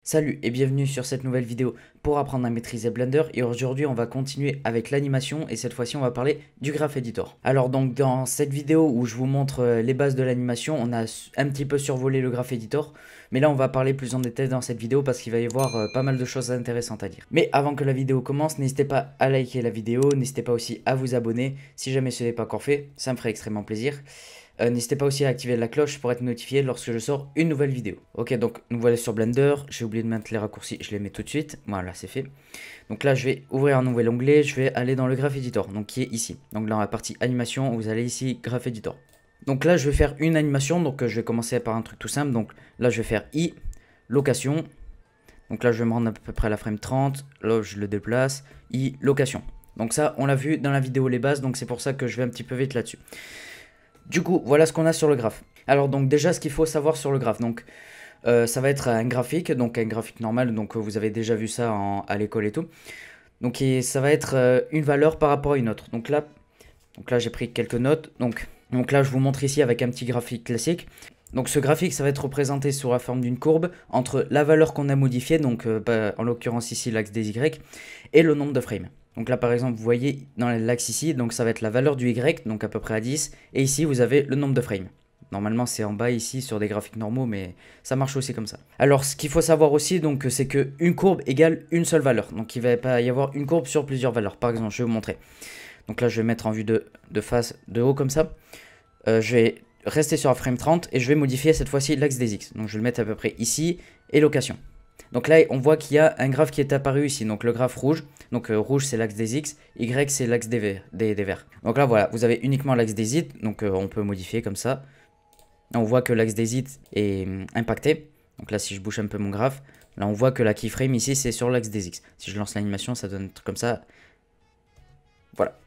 Salut et bienvenue sur cette nouvelle vidéo pour apprendre à maîtriser Blender et aujourd'hui on va continuer avec l'animation et cette fois-ci on va parler du Graph Editor. Alors donc dans cette vidéo où je vous montre les bases de l'animation, on a un petit peu survolé le Graph Editor, mais là on va parler plus en détail dans cette vidéo parce qu'il va y avoir pas mal de choses intéressantes à dire. Mais avant que la vidéo commence, n'hésitez pas à liker la vidéo, n'hésitez pas aussi à vous abonner si jamais ce n'est pas encore fait, ça me ferait extrêmement plaisir. N'hésitez pas aussi à activer la cloche pour être notifié lorsque je sors une nouvelle vidéo. Ok, donc nous voilà sur Blender. J'ai oublié de mettre les raccourcis, je les mets tout de suite. Voilà, c'est fait. Donc là, je vais ouvrir un nouvel onglet. Je vais aller dans le Graph Editor, donc qui est ici. Donc dans la partie animation, vous allez ici, Graph Editor. Donc là, je vais faire une animation. Donc je vais commencer par un truc tout simple. Donc là, je vais faire I, location. Donc là, je vais me rendre à peu près à la frame 30. Là, je le déplace. I, location. Donc ça, on l'a vu dans la vidéo les bases. Donc c'est pour ça que je vais un petit peu vite là-dessus. Du coup, voilà ce qu'on a sur le graphe. Alors donc déjà, ce qu'il faut savoir sur le graphe, donc ça va être un graphique, donc un graphique normal, donc vous avez déjà vu ça à l'école et tout. Donc ça va être une valeur par rapport à une autre. Donc là j'ai pris quelques notes. Donc là, je vous montre ici avec un petit graphique classique. Donc ce graphique, ça va être représenté sous la forme d'une courbe entre la valeur qu'on a modifiée, donc en l'occurrence ici l'axe des Y, et le nombre de frames. Donc là par exemple vous voyez dans l'axe ici, donc ça va être la valeur du Y, donc à peu près à 10, et ici vous avez le nombre de frames. Normalement c'est en bas ici sur des graphiques normaux, mais ça marche aussi comme ça. Alors ce qu'il faut savoir aussi, donc c'est qu'une courbe égale une seule valeur. Donc il ne va pas y avoir une courbe sur plusieurs valeurs. Par exemple, je vais vous montrer. Donc là je vais mettre en vue de face, de haut comme ça. Je vais rester sur la frame 30 et je vais modifier cette fois-ci l'axe des X. Donc je vais le mettre à peu près ici et location. Donc là, on voit qu'il y a un graphe qui est apparu ici, donc le graphe rouge. Donc rouge, c'est l'axe des X, Y, c'est l'axe des verts. Donc là, voilà, vous avez uniquement l'axe des Y, donc on peut modifier comme ça. On voit que l'axe des Y est impacté. Donc là, si je bouge un peu mon graphe, là, on voit que la keyframe ici, c'est sur l'axe des X. Si je lance l'animation, ça donne un truc comme ça. Voilà.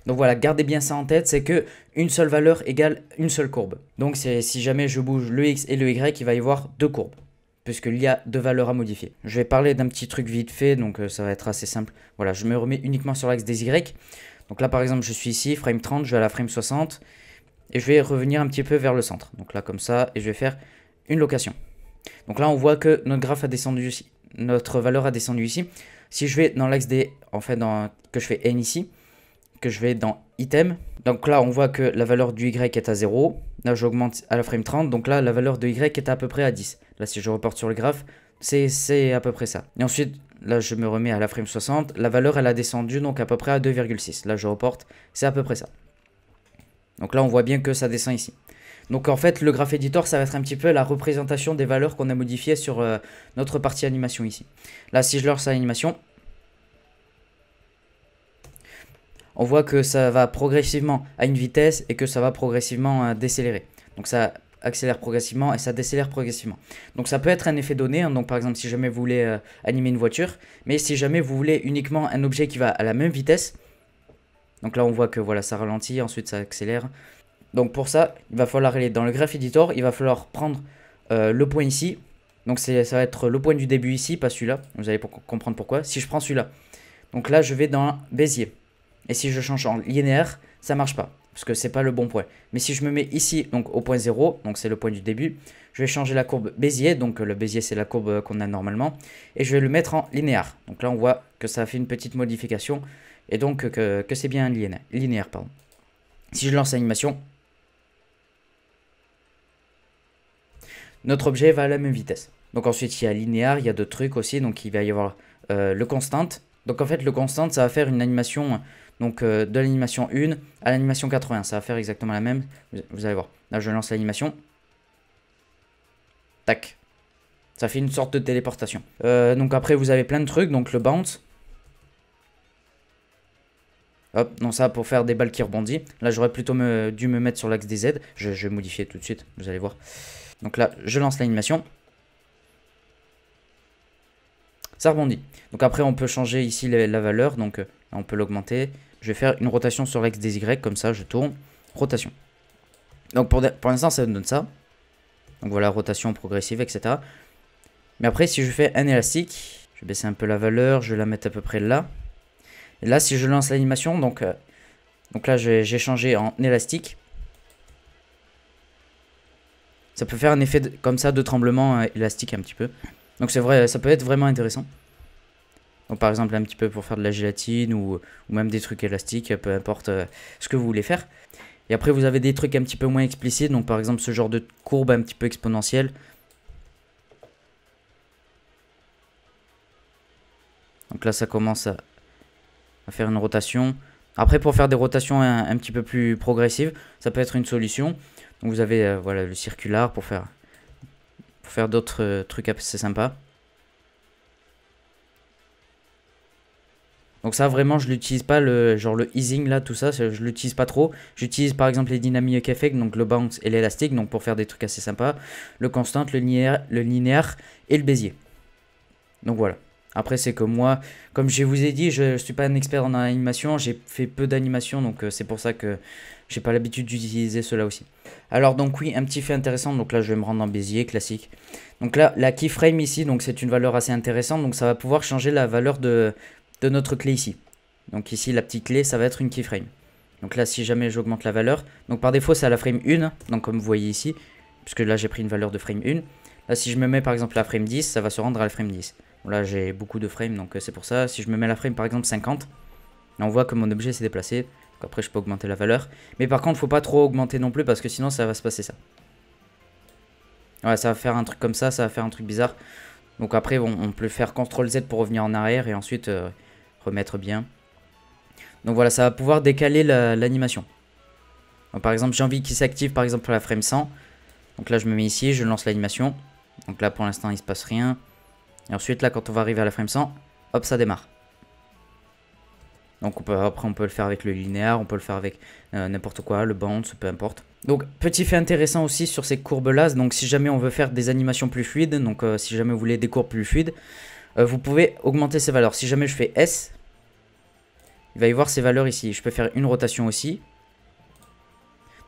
Donc voilà, gardez bien ça en tête, c'est que une seule valeur égale une seule courbe. Donc si jamais je bouge le X et le Y, il va y avoir deux courbes, puisqu'il y a deux valeurs à modifier. Je vais parler d'un petit truc vite fait, donc ça va être assez simple. Voilà, je me remets uniquement sur l'axe des Y. Donc là, par exemple, je suis ici, frame 30, je vais à la frame 60, et je vais revenir un petit peu vers le centre. Donc là, comme ça, et je vais faire une location. Donc là, on voit que notre graphe a descendu ici, notre valeur a descendu ici. Si je vais dans l'axe des, que je fais N ici, que je vais dans item, donc là on voit que la valeur du Y est à 0, là j'augmente à la frame 30, donc là la valeur de Y est à peu près à 10. Là si je reporte sur le graphe, c'est à peu près ça. Et ensuite là je me remets à la frame 60, la valeur elle a descendu donc à peu près à 2,6. Là je reporte, c'est à peu près ça. Donc là on voit bien que ça descend ici. Donc en fait le graph editor ça va être un petit peu la représentation des valeurs qu'on a modifiées sur notre partie animation ici. Là si je lance l'animation, on voit que ça va progressivement à une vitesse et que ça va progressivement décélérer. Donc ça accélère progressivement et ça décélère progressivement. Donc ça peut être un effet donné, hein. Donc par exemple si jamais vous voulez animer une voiture, mais si jamais vous voulez uniquement un objet qui va à la même vitesse, donc là on voit que voilà ça ralentit, ensuite ça accélère. Donc pour ça, il va falloir aller dans le Graph Editor, il va falloir prendre le point ici. Donc ça va être le point du début ici, pas celui-là, vous allez comprendre pourquoi. Si je prends celui-là, donc là je vais dans Bézier. Et si je change en linéaire, ça marche pas, parce que c'est pas le bon point. Mais si je me mets ici, donc au point 0, donc c'est le point du début, je vais changer la courbe Bézier, donc le Bézier c'est la courbe qu'on a normalement, et je vais le mettre en linéaire. Donc là on voit que ça a fait une petite modification, et donc que c'est bien linéaire. Pardon. Si je lance l'animation, notre objet va à la même vitesse. Donc ensuite il y a linéaire, il y a d'autres trucs aussi, donc il va y avoir le constant. Donc en fait le constant ça va faire une animation... Donc de l'animation 1 à l'animation 80, ça va faire exactement la même. Vous allez voir. Là je lance l'animation. Tac. Ça fait une sorte de téléportation. Donc après vous avez plein de trucs. Donc le bounce. Hop, non ça pour faire des balles qui rebondissent. Là j'aurais plutôt dû me mettre sur l'axe des Z. Je vais modifier tout de suite, vous allez voir. Donc là je lance l'animation. Ça rebondit. Donc après on peut changer ici la valeur. Donc là, on peut l'augmenter. Je vais faire une rotation sur l'axe des Y. Comme ça je tourne. Rotation. Donc pour l'instant ça donne ça. Donc voilà, rotation progressive, etc. Mais après si je fais un élastique, je vais baisser un peu la valeur. Je vais la mettre à peu près là. Et là si je lance l'animation, donc là j'ai changé en élastique. Ça peut faire un effet comme ça de tremblement élastique un petit peu. Donc c'est vrai, ça peut être vraiment intéressant. Donc par exemple un petit peu pour faire de la gélatine ou même des trucs élastiques, peu importe ce que vous voulez faire. Et après vous avez des trucs un petit peu moins explicites, donc par exemple ce genre de courbe un petit peu exponentielle. Donc là ça commence à faire une rotation. Après pour faire des rotations un petit peu plus progressives, ça peut être une solution. Donc vous avez voilà, le circulaire pour faire d'autres trucs assez sympas. Donc ça vraiment je l'utilise pas, le easing là, tout ça, je l'utilise pas trop. J'utilise par exemple les dynamic effects, donc le bounce et l'élastique, donc pour faire des trucs assez sympas. Le constant, le linéaire et le Bézier. Donc voilà. Après c'est que moi, comme je vous ai dit, je suis pas un expert en animation, j'ai fait peu d'animation, donc c'est pour ça que j'ai pas l'habitude d'utiliser cela aussi. Alors donc oui, un petit fait intéressant, donc là je vais me rendre en Bézier, classique. Donc là, la keyframe ici, donc c'est une valeur assez intéressante, donc ça va pouvoir changer la valeur de notre clé ici. Donc ici la petite clé ça va être une keyframe. Donc là si jamais j'augmente la valeur, donc par défaut c'est à la frame 1, donc comme vous voyez ici, puisque là j'ai pris une valeur de frame 1. Là si je me mets par exemple la frame 10, ça va se rendre à la frame 10. Bon, là j'ai beaucoup de frames donc c'est pour ça. Si je me mets la frame par exemple 50, là on voit que mon objet s'est déplacé. Donc après je peux augmenter la valeur. Mais par contre faut pas trop augmenter non plus parce que sinon ça va se passer ça. Ouais, ça va faire un truc comme ça va faire un truc bizarre. Donc après on peut faire CTRL Z pour revenir en arrière et ensuite remettre bien. Donc voilà, ça va pouvoir décaler l'animation. Par exemple, j'ai envie qu'il s'active par exemple à la frame 100. Donc là, je me mets ici, je lance l'animation. Donc là, pour l'instant, il se passe rien. Et ensuite, là, quand on va arriver à la frame 100, hop, ça démarre. Donc après, on peut le faire avec le linéaire, on peut le faire avec n'importe quoi, le bounce, peu importe. Donc, petit fait intéressant aussi sur ces courbes-là, donc si jamais on veut faire des animations plus fluides, donc si jamais vous voulez des courbes plus fluides, vous pouvez augmenter ces valeurs. Si jamais je fais S, il va y avoir ces valeurs ici. Je peux faire une rotation aussi.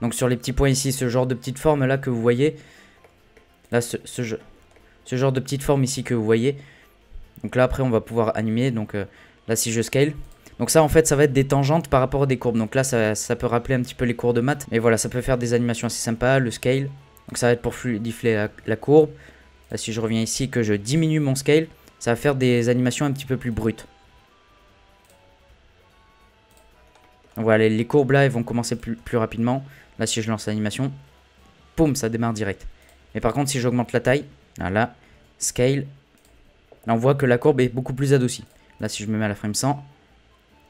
Donc sur les petits points ici, ce genre de petite forme là que vous voyez. Là, ce genre de petite forme ici que vous voyez. Donc là après on va pouvoir animer. Donc là si je scale. Donc ça en fait ça va être des tangentes par rapport à des courbes. Donc là ça peut rappeler un petit peu les cours de maths. Mais voilà, ça peut faire des animations assez sympas. Le scale. Donc ça va être pour fluidifier la courbe. Là si je reviens ici que je diminue mon scale, ça va faire des animations un petit peu plus brutes. Donc voilà, les courbes là, elles vont commencer plus rapidement. Là, si je lance l'animation, poum, ça démarre direct. Mais par contre, si j'augmente la taille, voilà, scale, là, on voit que la courbe est beaucoup plus adoucie. Là, si je me mets à la frame 100,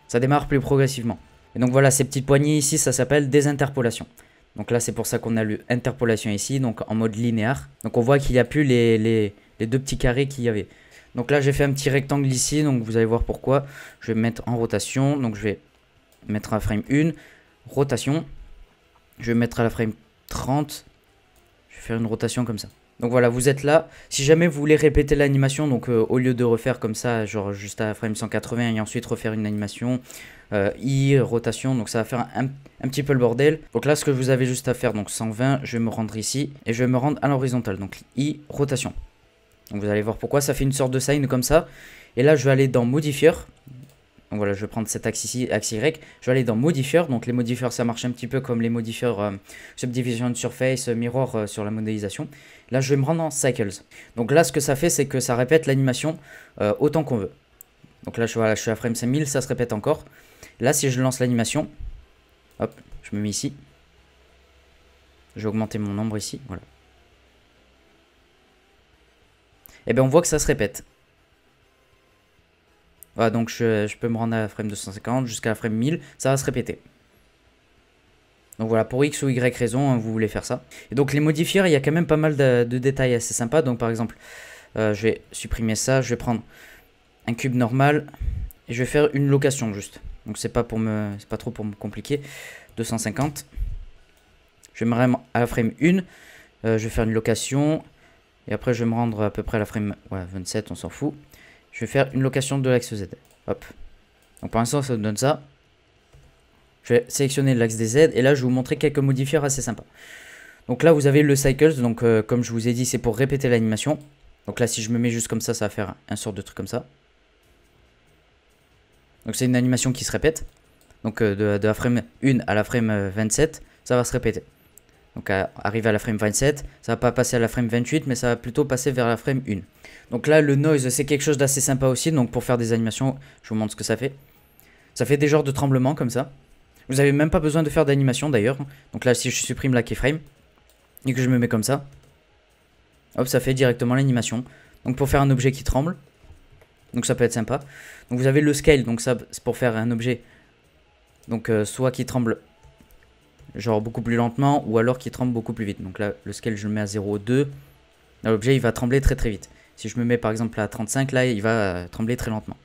ça démarre plus progressivement. Et donc voilà, ces petites poignées ici, ça s'appelle des interpolations. Donc là, c'est pour ça qu'on a l'interpolation ici, donc en mode linéaire. Donc on voit qu'il n'y a plus les deux petits carrés qu'il y avait. Donc là, j'ai fait un petit rectangle ici, donc vous allez voir pourquoi. Je vais me mettre en rotation, donc je vais mettre à la frame 1, rotation. Je vais mettre à la frame 30. Je vais faire une rotation comme ça. Donc voilà, vous êtes là. Si jamais vous voulez répéter l'animation, donc au lieu de refaire comme ça, genre juste à la frame 180 et ensuite refaire une animation, rotation, donc ça va faire un petit peu le bordel. Donc là, ce que vous avez juste à faire, donc 120, je vais me rendre ici et je vais me rendre à l'horizontale. Donc I, rotation. Donc vous allez voir pourquoi, ça fait une sorte de sign comme ça. Et là, je vais aller dans Modifier. Donc voilà, je vais prendre cet axe ici, axe Y. Je vais aller dans Modifier. Donc les modifiers, ça marche un petit peu comme les modifiers Subdivision Surface, Mirror sur la modélisation. Là, je vais me rendre en Cycles. Donc là, ce que ça fait, c'est que ça répète l'animation autant qu'on veut. Donc là, je suis à frame 5000, ça se répète encore. Là, si je lance l'animation, hop, je me mets ici. Je vais augmenter mon nombre ici, voilà. Et bien, on voit que ça se répète. Voilà, donc je peux me rendre à la frame 250 jusqu'à la frame 1000, ça va se répéter. Donc voilà, pour X ou Y raison, hein, vous voulez faire ça. Et donc les modifiers, il y a quand même pas mal de détails assez sympas. Donc par exemple, je vais supprimer ça, je vais prendre un cube normal et je vais faire une location juste. Donc c'est pas trop pour me compliquer. 250. Je vais me rendre à la frame 1, je vais faire une location et après je vais me rendre à peu près à la frame 27, on s'en fout. Je vais faire une location de l'axe Z. Hop. Donc pour l'instant, ça nous donne ça. Je vais sélectionner l'axe des Z. Et là, je vais vous montrer quelques modifiers assez sympas. Donc là, vous avez le Cycles. Donc comme je vous ai dit, c'est pour répéter l'animation. Donc là, si je me mets juste comme ça va faire un sort de truc comme ça. Donc c'est une animation qui se répète. Donc de la frame 1 à la frame 27, ça va se répéter. Donc arriver à la frame 27, ça va pas passer à la frame 28, mais ça va plutôt passer vers la frame 1. Donc là, le noise, c'est quelque chose d'assez sympa aussi. Donc pour faire des animations, je vous montre ce que ça fait. Ça fait des genres de tremblements comme ça. Vous n'avez même pas besoin de faire d'animation d'ailleurs. Donc là, si je supprime la keyframe et que je me mets comme ça, hop, ça fait directement l'animation. Donc pour faire un objet qui tremble, donc ça peut être sympa. Donc vous avez le scale, donc ça c'est pour faire un objet, donc soit qui tremble genre beaucoup plus lentement, ou alors qui tremble beaucoup plus vite. Donc là, le scale, je le mets à 0,2. L'objet, il va trembler très très vite. Si je me mets par exemple à 35, là, il va trembler très lentement.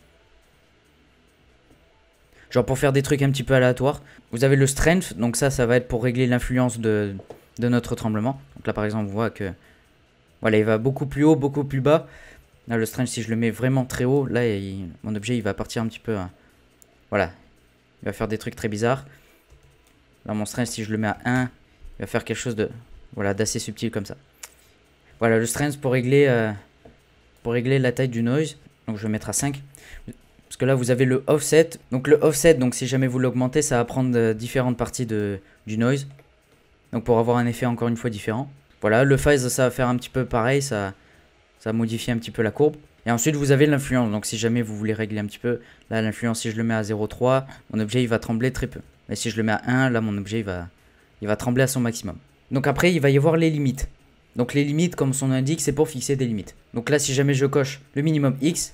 Genre pour faire des trucs un petit peu aléatoires. Vous avez le strength, donc ça va être pour régler l'influence de notre tremblement. Donc là par exemple, on voit que voilà, il va beaucoup plus haut, beaucoup plus bas. Là le strength, si je le mets vraiment très haut, là mon objet il va partir un petit peu... voilà, il va faire des trucs très bizarres. Là mon strength, si je le mets à 1, il va faire quelque chose de voilà, d'assez subtil comme ça. Voilà le strength pour régler la taille du noise. Donc je vais mettre à 5. Parce que là, vous avez le offset. Donc le offset, donc si jamais vous l'augmentez, ça va prendre différentes parties du noise. Donc pour avoir un effet encore une fois différent. Voilà, le phase, ça va faire un petit peu pareil. Ça va modifier un petit peu la courbe. Et ensuite, vous avez l'influence. Donc si jamais vous voulez régler un petit peu, là, l'influence, si je le mets à 0,3, mon objet, il va trembler très peu. Mais si je le mets à 1, là, mon objet, il va trembler à son maximum. Donc après, il va y avoir les limites. Donc les limites, comme son nom indique, c'est pour fixer des limites. Donc là, si jamais je coche le minimum X...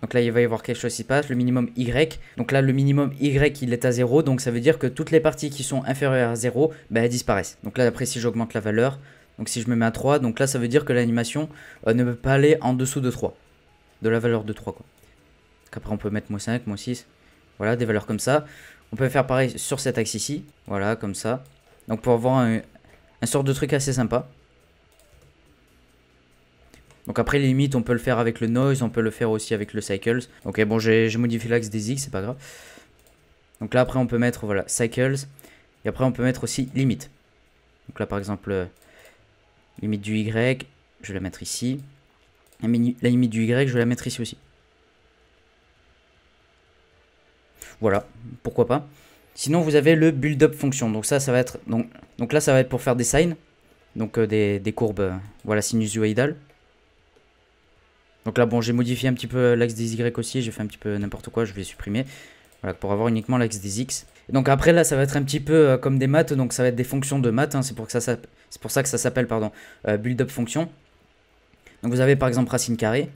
donc là, il va y avoir quelque chose qui se passe, le minimum Y. Donc là, le minimum Y, il est à 0. Donc ça veut dire que toutes les parties qui sont inférieures à 0, elles disparaissent. Donc là, après, si j'augmente la valeur, donc si je me mets à 3, donc là, ça veut dire que l'animation ne peut pas aller en dessous de 3. De la valeur de 3, quoi. Donc après, on peut mettre -5, -6. Voilà, des valeurs comme ça. On peut faire pareil sur cet axe ici. Voilà, comme ça. Donc pour avoir un sort de truc assez sympa. Donc après les limites, on peut le faire avec le noise, on peut le faire aussi avec le cycles. Ok, bon, j'ai modifié l'axe des X, c'est pas grave. Donc là après on peut mettre voilà cycles, et après on peut mettre aussi limite. Donc là par exemple limite du Y, je vais la mettre ici. La limite du Y, je vais la mettre ici aussi. Voilà, pourquoi pas. Sinon vous avez le build up fonction. Donc ça va être donc là ça va être pour faire des sines, donc des courbes voilà sinusoïdales. Donc là, bon, j'ai modifié un petit peu l'axe des Y aussi. J'ai fait un petit peu n'importe quoi. Je vais supprimer. Voilà, pour avoir uniquement l'axe des X. Et donc après, là, ça va être un petit peu comme des maths. Donc ça va être des fonctions de maths. Hein, c'est pour ça que ça s'appelle, build-up fonction. Donc vous avez par exemple racine carrée.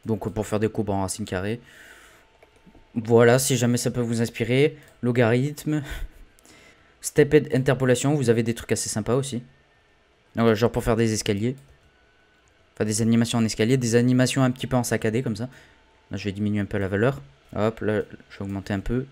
Donc pour faire des courbes en racine carrée. Voilà, si jamais ça peut vous inspirer. Logarithme. Stepped interpolation. Vous avez des trucs assez sympas aussi. Donc, genre pour faire des escaliers. Enfin, des animations en escalier, des animations un petit peu en saccadé comme ça. Là, je vais diminuer un peu la valeur. Hop, là, je vais augmenter un peu.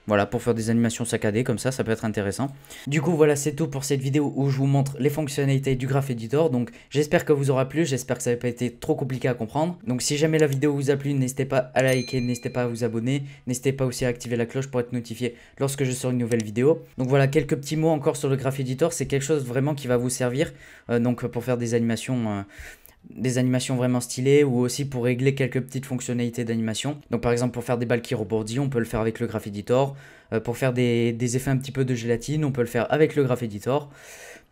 Voilà, pour faire des animations saccadées comme ça peut être intéressant. Du coup, voilà, c'est tout pour cette vidéo où je vous montre les fonctionnalités du Graph Editor. Donc, j'espère que vous aura plu, j'espère que ça n'a pas été trop compliqué à comprendre. Donc, si jamais la vidéo vous a plu, n'hésitez pas à liker, n'hésitez pas à vous abonner. N'hésitez pas aussi à activer la cloche pour être notifié lorsque je sors une nouvelle vidéo. Donc voilà, quelques petits mots encore sur le Graph Editor. C'est quelque chose vraiment qui va vous servir donc pour faire des animations vraiment stylées, ou aussi pour régler quelques petites fonctionnalités d'animation. Donc par exemple pour faire des balles qui rebondissent, on peut le faire avec le Graph Editor. Pour faire des effets un petit peu de gélatine, on peut le faire avec le Graph Editor.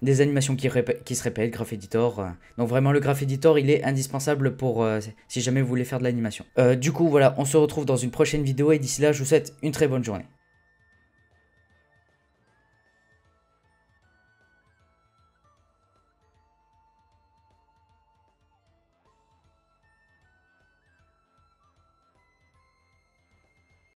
Des animations qui se répètent, Graph Editor. Donc vraiment le Graph Editor, il est indispensable pour si jamais vous voulez faire de l'animation. Du coup voilà, on se retrouve dans une prochaine vidéo et d'ici là je vous souhaite une très bonne journée.